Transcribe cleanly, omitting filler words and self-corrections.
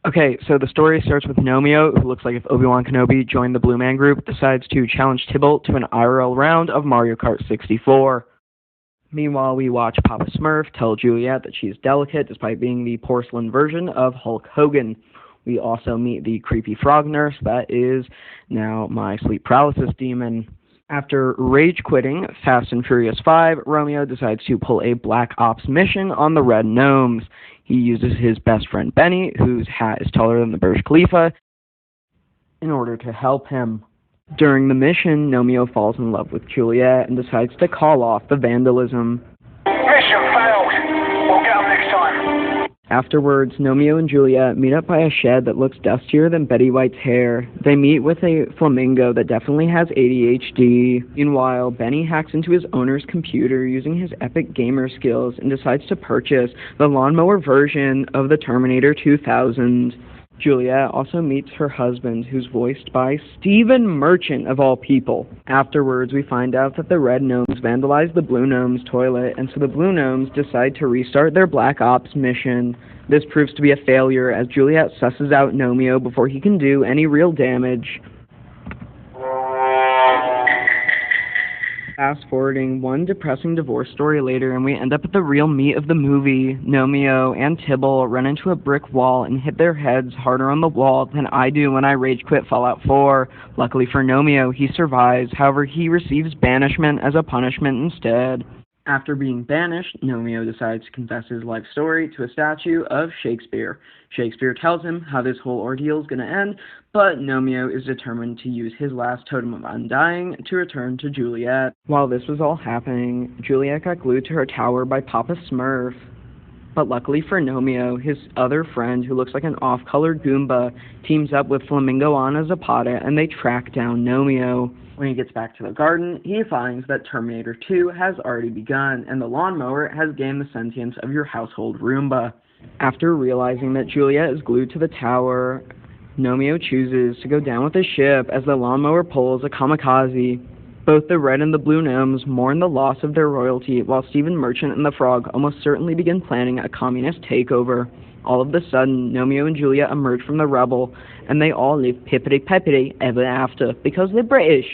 Okay, so the story starts with Gnomeo, who looks like if Obi-Wan Kenobi joined the Blue Man Group, decides to challenge Tybalt to an IRL round of Mario Kart 64. Meanwhile, we watch Papa Smurf tell Juliet that she's delicate despite being the porcelain version of Hulk Hogan. We also meet the creepy frog nurse that is now my sleep paralysis demon. After rage quitting Fast and Furious 5, Romeo decides to pull a Black Ops mission on the Red Gnomes. He uses his best friend Benny, whose hat is taller than the Burj Khalifa, in order to help him. During the mission, Gnomeo falls in love with Juliet and decides to call off the vandalism. Mission failed. We'll get them next time. Afterwards, Gnomeo and Juliet meet up by a shed that looks dustier than Betty White's hair. They meet with a flamingo that definitely has ADHD. Meanwhile, Benny hacks into his owner's computer using his epic gamer skills and decides to purchase the lawnmower version of the Terminator 2000. Juliet also meets her husband, who's voiced by Stephen Merchant, of all people. Afterwards, we find out that the Red Gnomes vandalized the Blue Gnomes' toilet, and so the Blue Gnomes decide to restart their Black Ops mission. This proves to be a failure, as Juliet susses out Gnomeo before he can do any real damage. Fast-forwarding one depressing divorce story later, and we end up at the real meat of the movie. Gnomeo and Tybalt run into a brick wall and hit their heads harder on the wall than I do when I rage quit Fallout 4. Luckily for Gnomeo, he survives. However, he receives banishment as a punishment instead. After being banished, Gnomeo decides to confess his life story to a statue of Shakespeare. Shakespeare tells him how this whole ordeal is going to end, but Gnomeo is determined to use his last totem of undying to return to Juliet. While this was all happening, Juliet got glued to her tower by Papa Smurf. But luckily for Gnomeo, his other friend, who looks like an off-colored Goomba, teams up with Flamingo Anna Zapata, and they track down Gnomeo. When he gets back to the garden, he finds that Terminator 2 has already begun, and the lawnmower has gained the sentience of your household Roomba. After realizing that Juliet is glued to the tower, Gnomeo chooses to go down with the ship as the lawnmower pulls a kamikaze. Both the Red and the Blue Gnomes mourn the loss of their royalty, while Stephen Merchant and the Frog almost certainly begin planning a communist takeover. All of a sudden, Gnomeo and Juliet emerge from the rubble, and they all live pippity-peppity ever after, because they're British.